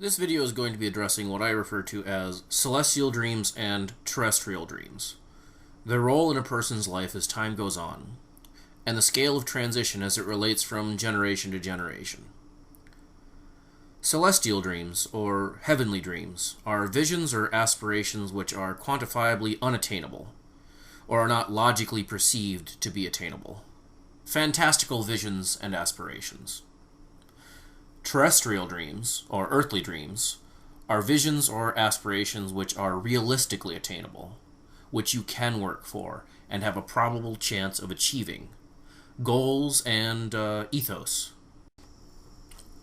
This video is going to be addressing what I refer to as celestial dreams and terrestrial dreams, their role in a person's life as time goes on, and the scale of transition as it relates from generation to generation. Celestial dreams, or heavenly dreams, are visions or aspirations which are quantifiably unattainable, or are not logically perceived to be attainable. Fantastical visions and aspirations. Terrestrial dreams, or earthly dreams, are visions or aspirations which are realistically attainable, which you can work for and have a probable chance of achieving. Goals and ethos.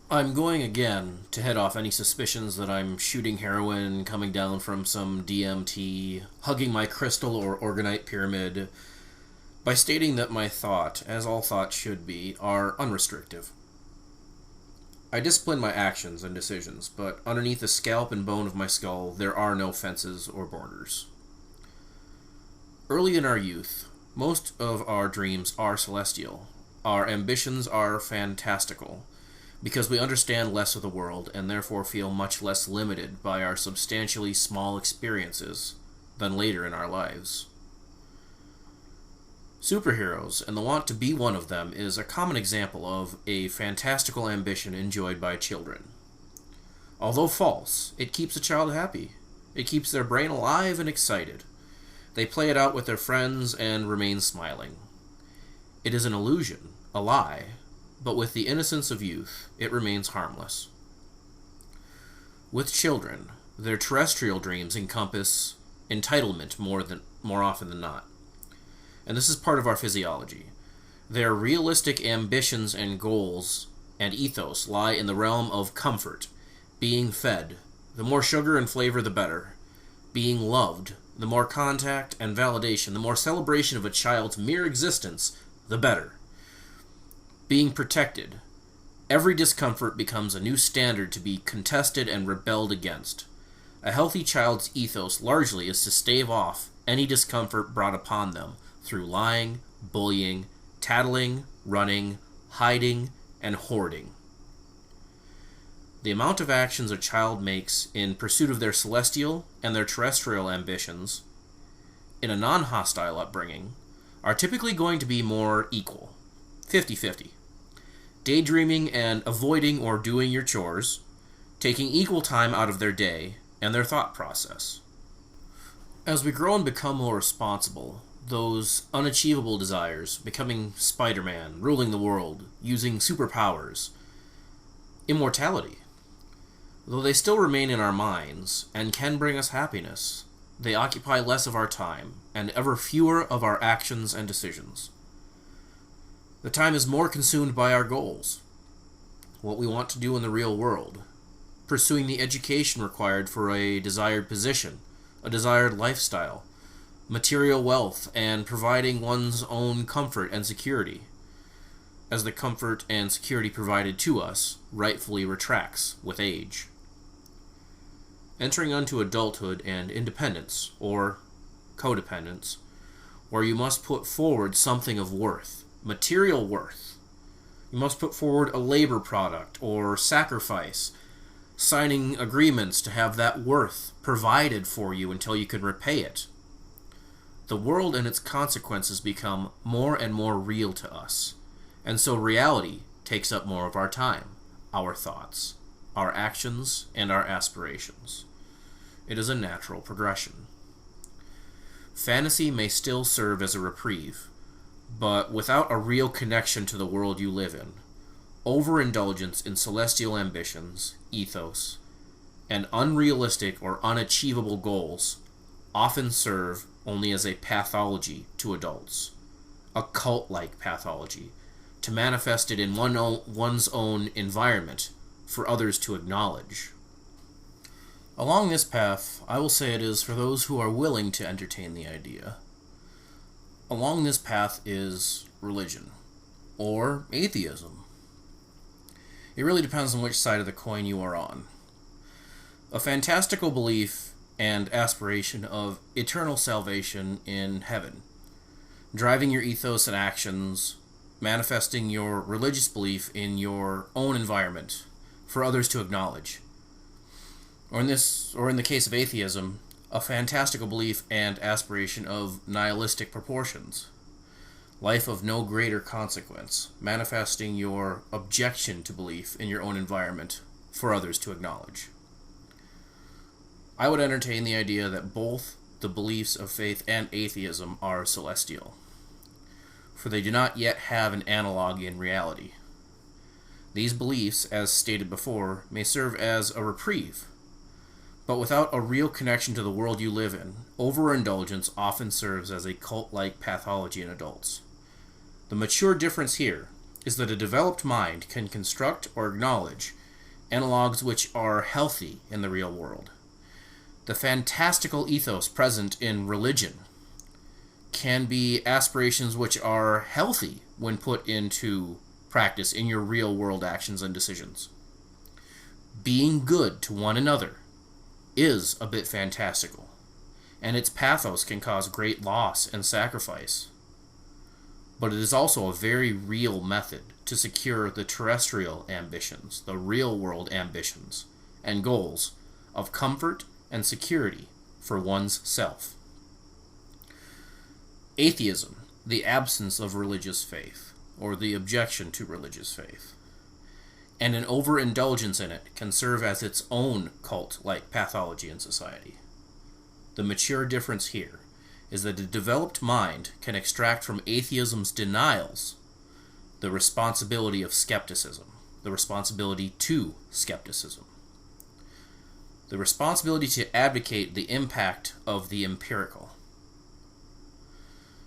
I'm going again to head off any suspicions that I'm shooting heroin, coming down from some DMT, hugging my crystal or orgonite pyramid, by stating that my thought, as all thoughts should be, are unrestrictive. I discipline my actions and decisions, but underneath the scalp and bone of my skull, there are no fences or borders. Early in our youth, most of our dreams are celestial. Our ambitions are fantastical, because we understand less of the world and therefore feel much less limited by our substantially small experiences than later in our lives. Superheroes, and the want to be one of them, is a common example of a fantastical ambition enjoyed by children. Although false, it keeps a child happy. It keeps their brain alive and excited. They play it out with their friends and remain smiling. It is an illusion, a lie, but with the innocence of youth, it remains harmless. With children, their terrestrial dreams encompass entitlement more often than not. And this is part of our physiology. Their realistic ambitions and goals and ethos lie in the realm of comfort, being fed. The more sugar and flavor, the better. Being loved. The more contact and validation, the more celebration of a child's mere existence, the better. Being protected. Every discomfort becomes a new standard to be contested and rebelled against. A healthy child's ethos largely is to stave off any discomfort brought upon them through lying, bullying, tattling, running, hiding, and hoarding. The amount of actions a child makes in pursuit of their celestial and their terrestrial ambitions in a non-hostile upbringing are typically going to be more equal, 50-50. Daydreaming and avoiding or doing your chores, taking equal time out of their day and their thought process. As we grow and become more responsible, those unachievable desires, becoming Spider-Man, ruling the world, using superpowers, immortality, though they still remain in our minds and can bring us happiness, they occupy less of our time and ever fewer of our actions and decisions. The time is more consumed by our goals, what we want to do in the real world, pursuing the education required for a desired position, a desired lifestyle, material wealth, and providing one's own comfort and security, as the comfort and security provided to us rightfully retracts with age. Entering onto adulthood and independence, or codependence, where you must put forward something of worth, material worth. You must put forward a labor product or sacrifice, signing agreements to have that worth provided for you until you can repay it. The world and its consequences become more and more real to us, and so reality takes up more of our time, our thoughts, our actions, and our aspirations. It is a natural progression. Fantasy may still serve as a reprieve, but without a real connection to the world you live in, overindulgence in celestial ambitions, ethos, and unrealistic or unachievable goals often serve only as a pathology to adults, a cult-like pathology, to manifest it in one's own environment for others to acknowledge. Along this path, I will say it is for those who are willing to entertain the idea. Along this path is religion, or atheism. It really depends on which side of the coin you are on. A fantastical belief and aspiration of eternal salvation in heaven, driving your ethos and actions, manifesting your religious belief in your own environment for others to acknowledge. Or in the case of atheism, a fantastical belief and aspiration of nihilistic proportions. Life of no greater consequence, manifesting your objection to belief in your own environment for others to acknowledge. I would entertain the idea that both the beliefs of faith and atheism are celestial, for they do not yet have an analog in reality. These beliefs, as stated before, may serve as a reprieve, but without a real connection to the world you live in, overindulgence often serves as a cult-like pathology in adults. The mature difference here is that a developed mind can construct or acknowledge analogs which are healthy in the real world. The fantastical ethos present in religion can be aspirations which are healthy when put into practice in your real world actions and decisions. Being good to one another is a bit fantastical, and its pathos can cause great loss and sacrifice. But it is also a very real method to secure the terrestrial ambitions, the real world ambitions and goals of comfort and security for one's self. Atheism, the absence of religious faith, or the objection to religious faith, and an overindulgence in it can serve as its own cult-like pathology in society. The mature difference here is that a developed mind can extract from atheism's denials the responsibility of skepticism, the responsibility to skepticism, the responsibility to advocate the impact of the empirical.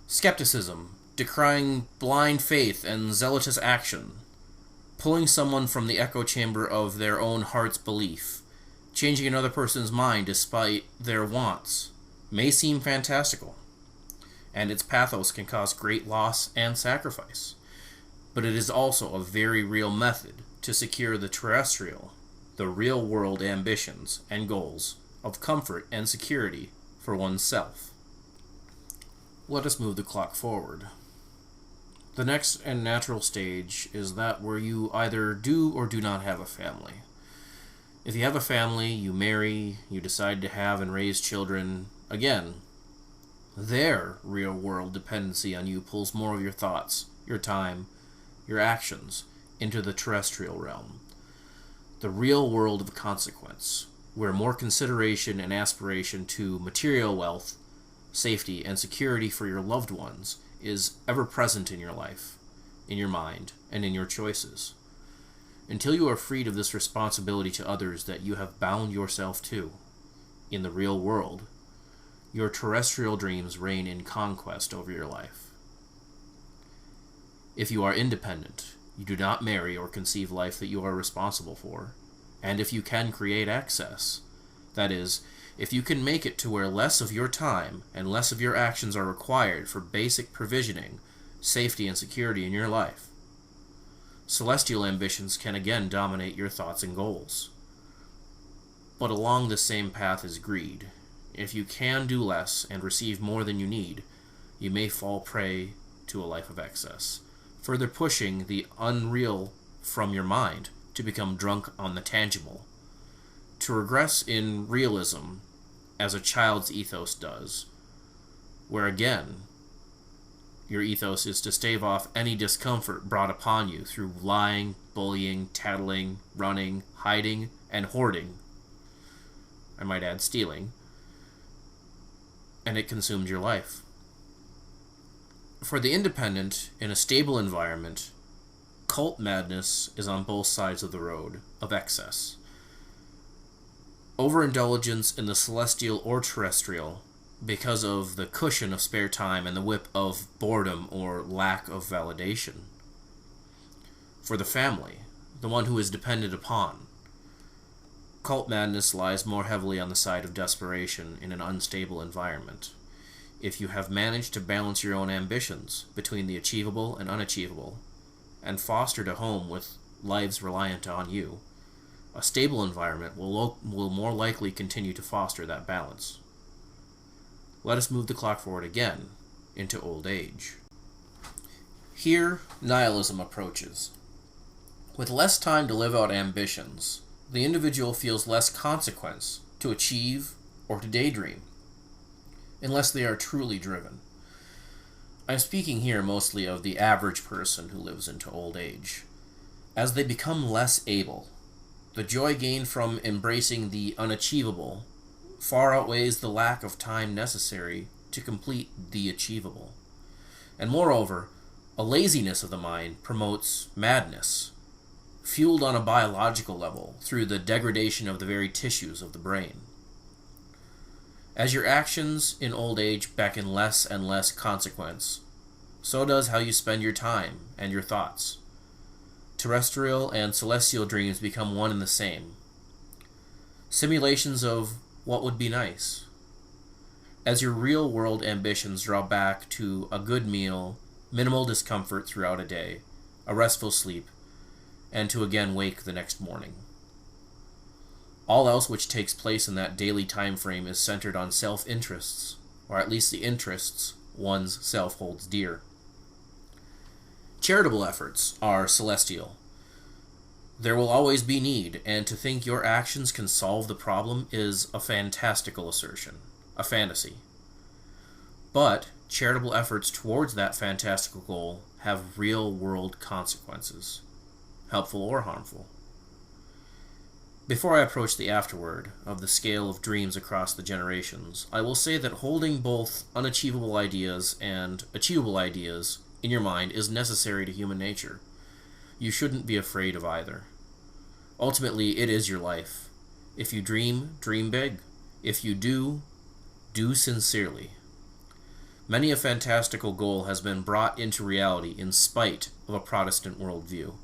Skepticism, decrying blind faith and zealotous action, pulling someone from the echo chamber of their own heart's belief, changing another person's mind despite their wants, may seem fantastical, and its pathos can cause great loss and sacrifice. But it is also a very real method to secure the terrestrial, the real-world ambitions and goals of comfort and security for oneself. Let us move the clock forward. The next and natural stage is that where you either do or do not have a family. If you have a family, you marry, you decide to have and raise children, again, their real-world dependency on you pulls more of your thoughts, your time, your actions into the terrestrial realm. The real world of consequence, where more consideration and aspiration to material wealth, safety, and security for your loved ones is ever present in your life, in your mind, and in your choices. Until you are freed of this responsibility to others that you have bound yourself to, in the real world, your terrestrial dreams reign in conquest over your life. If you are independent, you do not marry or conceive life that you are responsible for, and if you can create access, that is, if you can make it to where less of your time and less of your actions are required for basic provisioning, safety, and security in your life, celestial ambitions can again dominate your thoughts and goals. But along the same path is greed. If you can do less and receive more than you need, you may fall prey to a life of excess, further pushing the unreal from your mind to become drunk on the tangible, to regress in realism as a child's ethos does, where again, your ethos is to stave off any discomfort brought upon you through lying, bullying, tattling, running, hiding, and hoarding. I might add stealing. And it consumed your life. For the independent, in a stable environment, cult madness is on both sides of the road of excess. Overindulgence in the celestial or terrestrial because of the cushion of spare time and the whip of boredom or lack of validation. For the family, the one who is depended upon, cult madness lies more heavily on the side of desperation in an unstable environment. If you have managed to balance your own ambitions between the achievable and unachievable, and fostered a home with lives reliant on you, a stable environment will more likely continue to foster that balance. Let us move the clock forward again into old age. Here, nihilism approaches. With less time to live out ambitions, the individual feels less consequence to achieve or to daydream, unless they are truly driven. I'm speaking here mostly of the average person who lives into old age. As they become less able, the joy gained from embracing the unachievable far outweighs the lack of time necessary to complete the achievable. And moreover, a laziness of the mind promotes madness, fueled on a biological level through the degradation of the very tissues of the brain. As your actions in old age beckon less and less consequence, so does how you spend your time and your thoughts. Terrestrial and celestial dreams become one and the same. Simulations of what would be nice. As your real-world ambitions draw back to a good meal, minimal discomfort throughout a day, a restful sleep, and to again wake the next morning. All else which takes place in that daily time frame is centered on self-interests, or at least the interests one's self holds dear. Charitable efforts are celestial. There will always be need, and to think your actions can solve the problem is a fantastical assertion, a fantasy. But charitable efforts towards that fantastical goal have real-world consequences, helpful or harmful. Before I approach the afterword of the scale of dreams across the generations, I will say that holding both unachievable ideas and achievable ideas in your mind is necessary to human nature. You shouldn't be afraid of either. Ultimately, it is your life. If you dream, dream big. If you do sincerely. Many a fantastical goal has been brought into reality in spite of a Protestant worldview.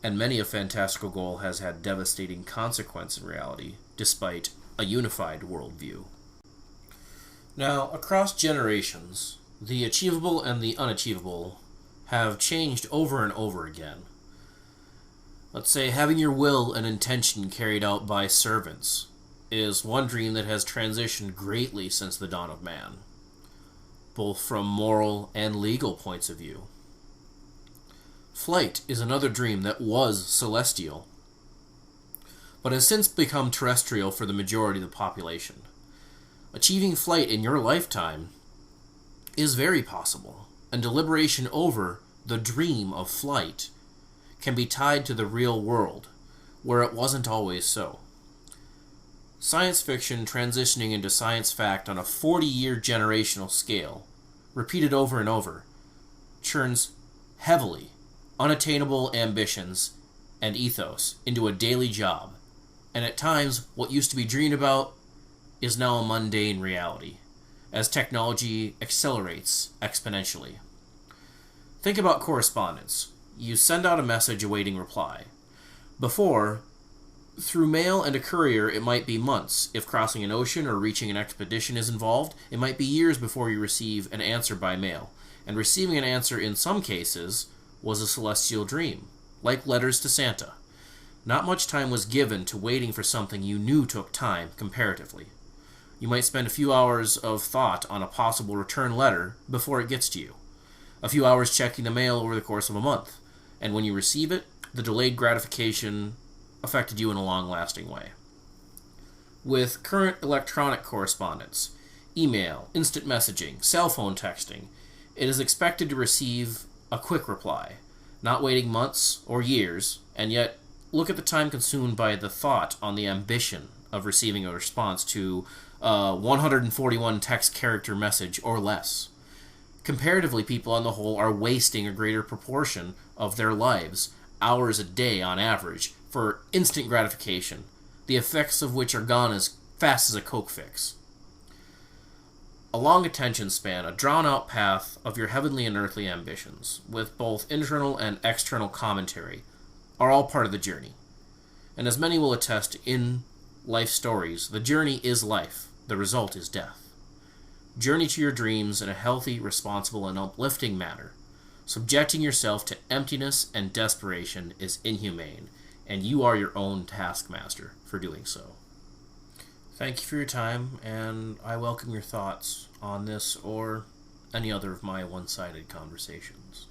And many a fantastical goal has had devastating consequence in reality, despite a unified worldview. Now, across generations, the achievable and the unachievable have changed over and over again. Let's say having your will and intention carried out by servants is one dream that has transitioned greatly since the dawn of man, both from moral and legal points of view. Flight is another dream that was celestial, but has since become terrestrial for the majority of the population. Achieving flight in your lifetime is very possible, and deliberation over the dream of flight can be tied to the real world, where it wasn't always so. Science fiction transitioning into science fact on a 40-year generational scale, repeated over and over, churns heavily unattainable ambitions and ethos into a daily job, and at times what used to be dreamed about is now a mundane reality, as technology accelerates exponentially. Think about correspondence. You send out a message awaiting reply. Before, through mail and a courier, it might be months. If crossing an ocean or reaching an expedition is involved, it might be years before you receive an answer by mail. And receiving an answer in some cases was a celestial dream, like letters to Santa. Not much time was given to waiting for something you knew took time, comparatively. You might spend a few hours of thought on a possible return letter before it gets to you. A few hours checking the mail over the course of a month. And when you receive it, the delayed gratification affected you in a long-lasting way. With current electronic correspondence, email, instant messaging, cell phone texting, it is expected to receive a quick reply, not waiting months or years, and yet look at the time consumed by the thought on the ambition of receiving a response to a 141 text character message or less. Comparatively, people on the whole are wasting a greater proportion of their lives, hours a day on average, for instant gratification, the effects of which are gone as fast as a Coke fix. A long attention span, a drawn-out path of your heavenly and earthly ambitions, with both internal and external commentary, are all part of the journey. And as many will attest in life stories, the journey is life, the result is death. Journey to your dreams in a healthy, responsible, and uplifting manner. Subjecting yourself to emptiness and desperation is inhumane, and you are your own taskmaster for doing so. Thank you for your time, and I welcome your thoughts on this or any other of my one-sided conversations.